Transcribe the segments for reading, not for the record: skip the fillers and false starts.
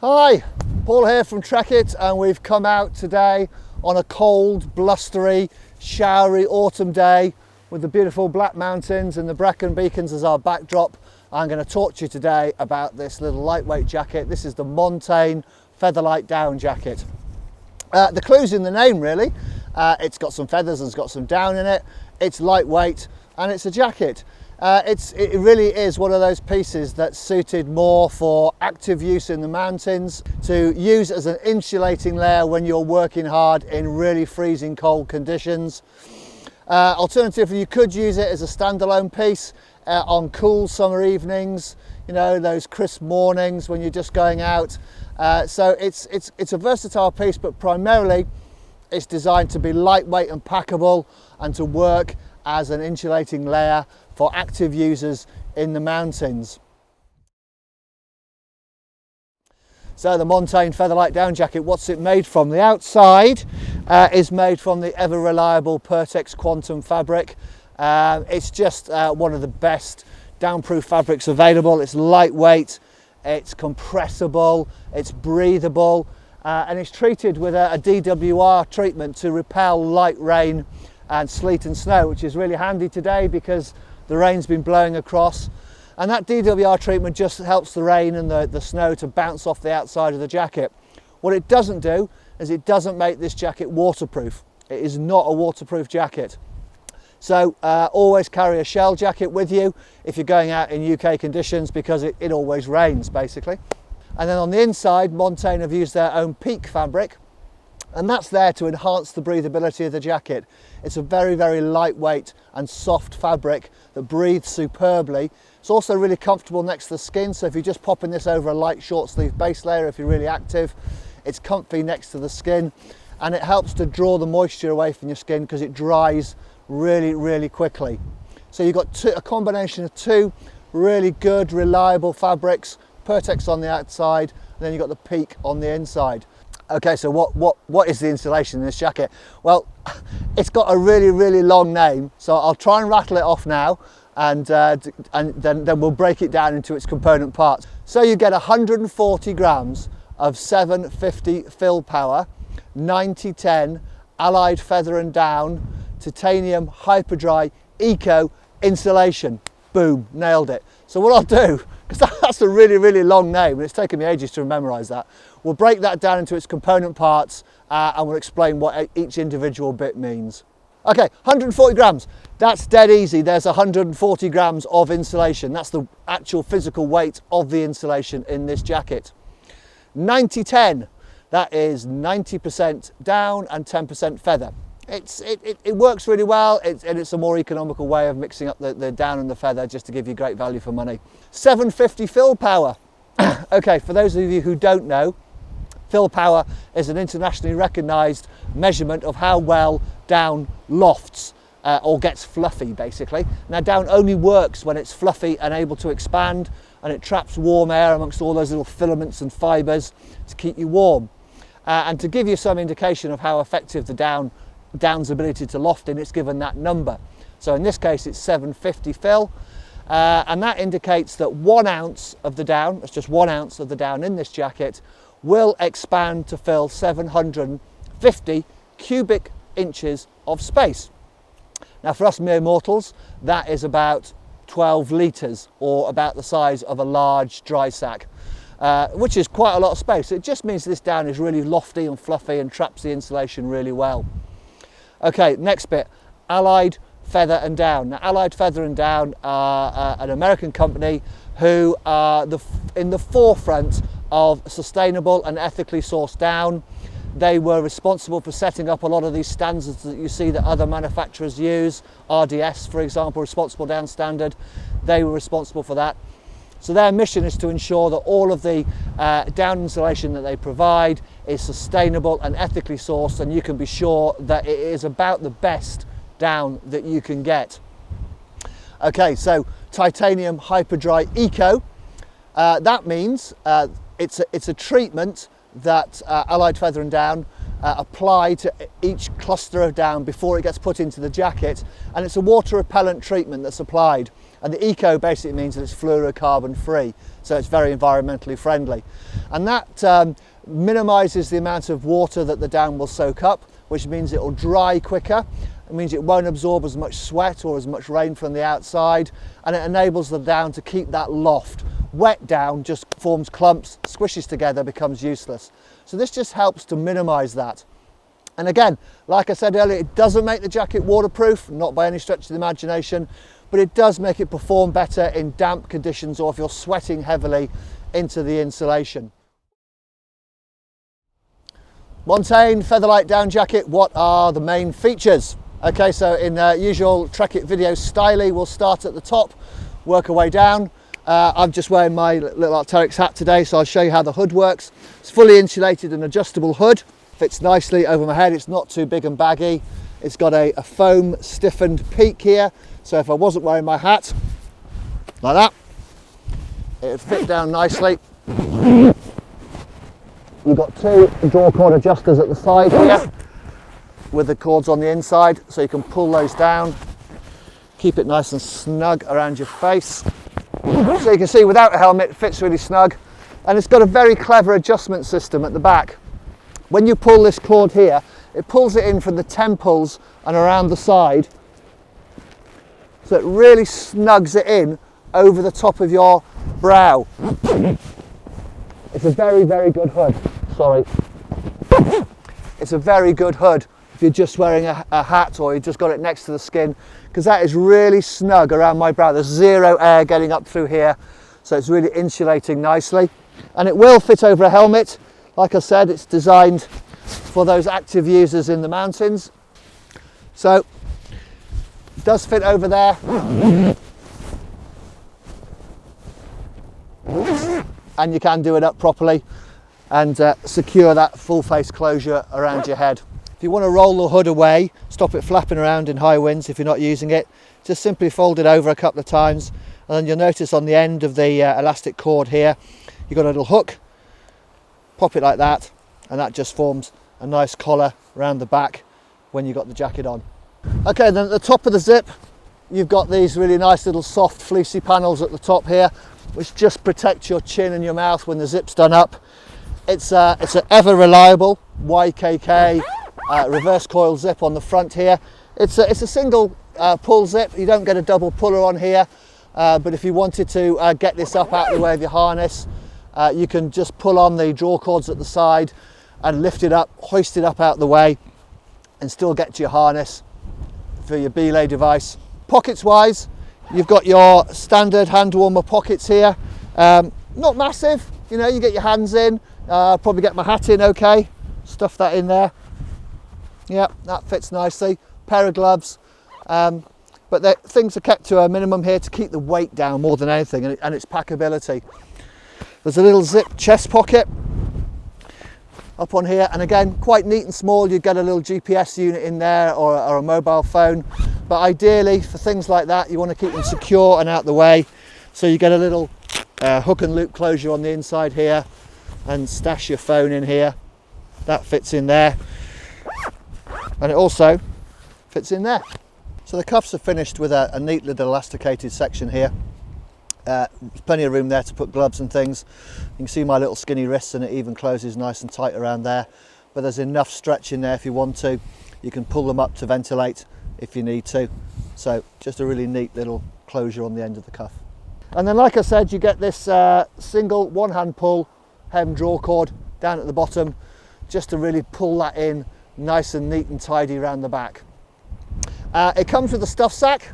Hi, Paul here from Trekitt, and we've come out today on a cold, blustery, showery autumn day with the beautiful Black Mountains and the Brecon Beacons as our backdrop. I'm going to talk to you today about this little lightweight jacket. This is the Montane Featherlite Down Jacket. The clue's in the name really. It's got some feathers and it's got some down in it. It's lightweight and it's a jacket. It really is one of those pieces that's suited more for active use in the mountains, to use as an insulating layer when you're working hard in really freezing cold conditions. Alternatively, you could use it as a standalone piece on cool summer evenings, you know, those crisp mornings when you're just going out. So it's a versatile piece, but primarily it's designed to be lightweight and packable and to work as an insulating layer for active users in the mountains. So the Montane Featherlite Down Jacket, what's it made from? The outside is made from the ever reliable Pertex Quantum fabric. It's just one of the best downproof fabrics available. It's lightweight, it's compressible, it's breathable, and it's treated with a DWR treatment to repel light rain and sleet and snow, which is really handy today because the rain's been blowing across, and that DWR treatment just helps the rain and the snow to bounce off the outside of the jacket. What it doesn't do is it doesn't make this jacket waterproof. It is not a waterproof jacket. So always carry a shell jacket with you if you're going out in UK conditions, because it always rains basically. And then on the inside, Montane have used their own peak fabric, and that's there to enhance the breathability of the jacket. It's a very, very lightweight and soft fabric that breathes superbly. It's also really comfortable next to the skin, so if you're just popping this over a light short sleeve base layer, if you're really active, it's comfy next to the skin, and it helps to draw the moisture away from your skin because it dries really, really quickly. So you've got a combination of two really good, reliable fabrics, Pertex on the outside, and then you've got the peak on the inside. Okay, so what is the insulation in this jacket? Well, it's got a really, really long name, so I'll try and rattle it off now, and then we'll break it down into its component parts. So you get 140 grams of 750 fill power, 9010 Allied Feather and Down titanium hyperdry eco insulation. Boom, nailed it. So what I'll do, because that's a really, really long name and it's taken me ages to memorise that, we'll break that down into its component parts and we'll explain what each individual bit means. Okay, 140 grams, that's dead easy. There's 140 grams of insulation. That's the actual physical weight of the insulation in this jacket. 90-10, that is 90% down and 10% feather. It works really well, and it's a more economical way of mixing up the down and the feather, just to give you great value for money. 750 fill power. Okay, for those of you who don't know, fill power is an internationally recognised measurement of how well down lofts or gets fluffy basically. Now down only works when it's fluffy and able to expand, and it traps warm air amongst all those little filaments and fibres to keep you warm. And to give you some indication of how effective the down's ability to loft in, it's given that number. So in this case it's 750 fill, and that indicates that 1 ounce of the down, that's just 1 ounce of the down in this jacket, will expand to fill 750 cubic inches of space. Now for us mere mortals, that is about 12 litres, or about the size of a large dry sack, which is quite a lot of space. It just means this down is really lofty and fluffy and traps the insulation really well. Okay, next bit, Allied Feather and Down. Now, Allied Feather and Down are an American company who are in the forefront of sustainable and ethically sourced down. They were responsible for setting up a lot of these standards that you see that other manufacturers use. RDS, for example, Responsible Down Standard. They were responsible for that. So their mission is to ensure that all of the down insulation that they provide is sustainable and ethically sourced, and you can be sure that it is about the best down that you can get. Okay, so titanium hyperdry eco, that means it's a treatment that Allied Feather and Down apply to each cluster of down before it gets put into the jacket, and it's a water repellent treatment that's applied, And the eco basically means that it's fluorocarbon free, so it's very environmentally friendly. And that minimises the amount of water that the down will soak up, which means it will dry quicker. It means it won't absorb as much sweat or as much rain from the outside, and it enables the down to keep that loft. Wet down just forms clumps, squishes together, becomes useless. So this just helps to minimise that. And again, like I said earlier, it doesn't make the jacket waterproof, not by any stretch of the imagination, but it does make it perform better in damp conditions or if you're sweating heavily into the insulation. Montane Featherlite Down Jacket, what are the main features? Okay, so in usual Trekitt video style, we'll start at the top, work our way down. I'm just wearing my little Arc'teryx hat today, so I'll show you how the hood works. It's fully insulated and adjustable hood, fits nicely over my head, it's not too big and baggy. It's got a foam stiffened peak here, so if I wasn't wearing my hat, like that, it would fit down nicely. You've got two draw cord adjusters at the side here with the cords on the inside, so you can pull those down, keep it nice and snug around your face. So you can see without a helmet it fits really snug, and it's got a very clever adjustment system at the back. When you pull this cord here, it pulls it in from the temples and around the side, so it really snugs it in over the top of your brow. It's a very, very good hood. Sorry. It's a very good hood if you're just wearing a hat or you've just got it next to the skin, because that is really snug around my brow. There's zero air getting up through here, so it's really insulating nicely. And it will fit over a helmet. Like I said, it's designed for those active users in the mountains. So it does fit over there. And you can do it up properly and secure that full face closure around your head. If you want to roll the hood away, stop it flapping around in high winds if you're not using it, just simply fold it over a couple of times, and then you'll notice on the end of the elastic cord here, you've got a little hook. Pop it like that, and that just forms a nice collar around the back when you've got the jacket on. Okay, then at the top of the zip, you've got these really nice little soft fleecy panels at the top here, which just protect your chin and your mouth when the zip's done up. It's an ever reliable YKK reverse coil zip on the front here. It's a single pull zip. You don't get a double puller on here, but if you wanted to get this up out of the way of your harness, you can just pull on the draw cords at the side and lift it up, hoist it up out the way, and still get to your harness for your belay device. Pockets wise, you've got your standard hand warmer pockets here. Not massive, you know, you get your hands in, probably get my hat in okay, stuff that in there. Yeah, that fits nicely. Pair of gloves, but things are kept to a minimum here to keep the weight down more than anything, and its packability. There's a little zip chest pocket up on here, and again, quite neat and small. You get a little GPS unit in there or a mobile phone, but ideally for things like that, you want to keep them secure and out the way. So you get a little hook and loop closure on the inside here, and stash your phone in here. That fits in there, and it also fits in there. So the cuffs are finished with a neat little elasticated section here. There's plenty of room there to put gloves and things. You can see my little skinny wrists, and it even closes nice and tight around there, but there's enough stretch in there if you want to. You can pull them up to ventilate if you need to. So just a really neat little closure on the end of the cuff. And then, like I said, you get this single one hand pull hem draw cord down at the bottom, just to really pull that in nice and neat and tidy around the back. It comes with a stuff sack,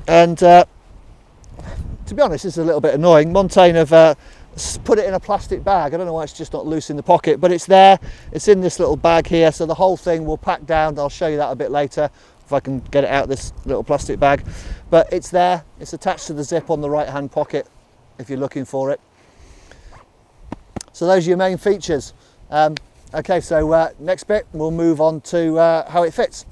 and to be honest, it's a little bit annoying. Montane have put it in a plastic bag. I don't know why it's just not loose in the pocket, but it's there. It's in this little bag here, so the whole thing will pack down. I'll show you that a bit later if I can get it out of this little plastic bag. But it's there. It's attached to the zip on the right-hand pocket if you're looking for it. So those are your main features. Okay, so next bit, we'll move on to how it fits.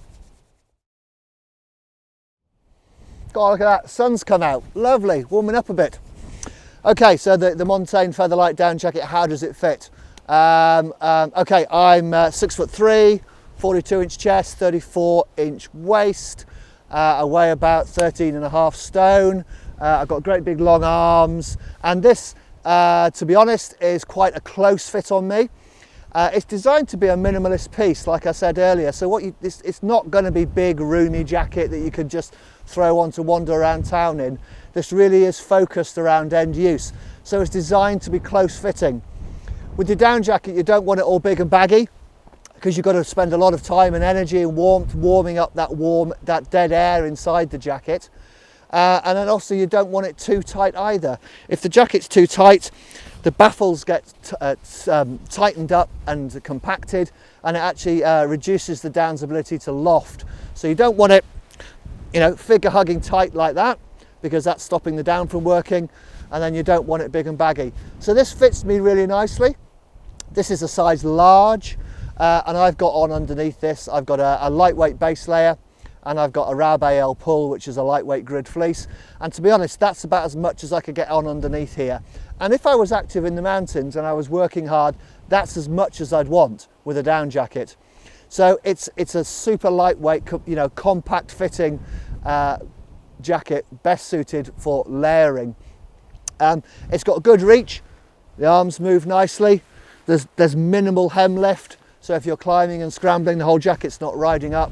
God, look at that, sun's come out, lovely, warming up a bit. Okay, so the Montane Featherlite Down Jacket, how does it fit? Okay, I'm 6'3", 42-inch chest, 34-inch waist. I weigh about 13.5 stone. I've got great big long arms, and this, to be honest, is quite a close fit on me. It's designed to be a minimalist piece, like I said earlier, so it's not going to be big, roomy jacket that you could just throw on to wander around town in. This really is focused around end use, so it's designed to be close fitting. With your down jacket, you don't want it all big and baggy, because you've got to spend a lot of time and energy and warmth warming up that dead air inside the jacket. And then also you don't want it too tight either. If the jacket's too tight, the baffles get tightened up and compacted, and it actually reduces the down's ability to loft. So you don't want it, you know, figure hugging tight like that, because that's stopping the down from working, and then you don't want it big and baggy. So this fits me really nicely. This is a size large, and I've got on underneath this, I've got a lightweight base layer, and I've got a Raub AL pull, which is a lightweight grid fleece. And to be honest, that's about as much as I could get on underneath here. And if I was active in the mountains and I was working hard, that's as much as I'd want with a down jacket. So it's a super lightweight, you know, compact fitting jacket, best suited for layering. It's got a good reach, the arms move nicely, there's minimal hem lift, so if you're climbing and scrambling, the whole jacket's not riding up,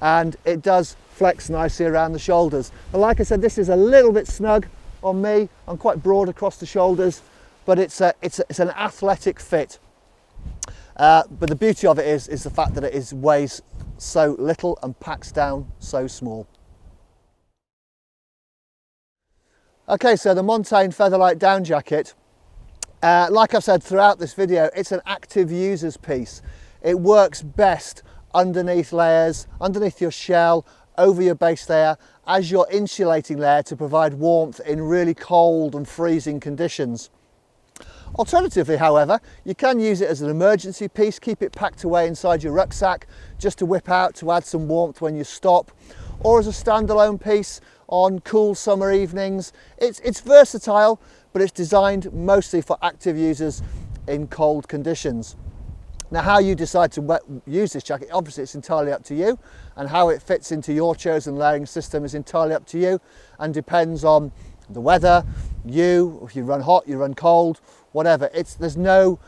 and it does flex nicely around the shoulders. But like I said, this is a little bit snug on me. I'm quite broad across the shoulders, but it's an athletic fit. But the beauty of it is the fact that it weighs so little and packs down so small. Okay, so the Montane Featherlite Down Jacket, like I've said throughout this video, it's an active user's piece. It works best underneath layers, underneath your shell, over your base layer, as your insulating layer to provide warmth in really cold and freezing conditions. Alternatively, however, you can use it as an emergency piece, keep it packed away inside your rucksack just to whip out to add some warmth when you stop, or as a standalone piece on cool summer evenings. It's versatile, but it's designed mostly for active users in cold conditions. Now, how you decide to use this jacket, obviously it's entirely up to you, and how it fits into your chosen layering system is entirely up to you, and depends on the weather, if you run hot, you run cold, whatever. There's no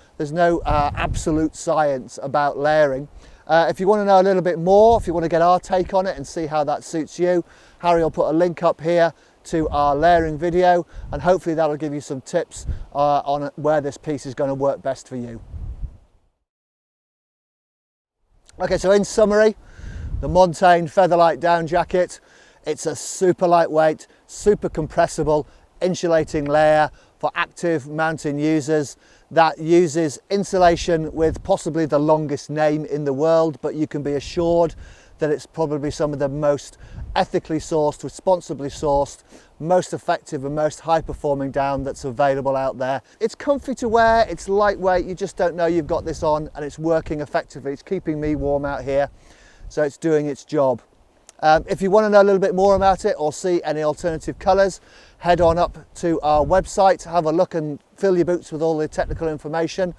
absolute science about layering. If you want to know a little bit more, if you want to get our take on it and see how that suits you, Harry will put a link up here to our layering video, and hopefully that'll give you some tips on where this piece is going to work best for you. Okay, so in summary, the Montane Featherlite Down Jacket, it's a super lightweight, super compressible insulating layer for active mountain users that uses insulation with possibly the longest name in the world, but you can be assured that it's probably some of the most ethically sourced, responsibly sourced, most effective and most high performing down that's available out there. It's comfy to wear, it's lightweight, you just don't know you've got this on, and it's working effectively. It's keeping me warm out here, so it's doing its job. If you want to know a little bit more about it or see any alternative colours, head on up to our website, have a look and fill your boots with all the technical information.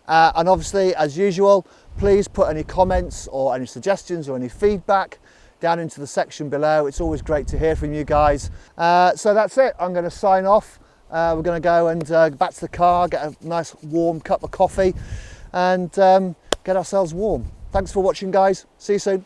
And obviously, as usual, please put any comments or any suggestions or any feedback down into the section below. It's always great to hear from you guys. So that's it. I'm going to sign off. We're going to go and back to the car, get a nice warm cup of coffee, and get ourselves warm. Thanks for watching, guys. See you soon.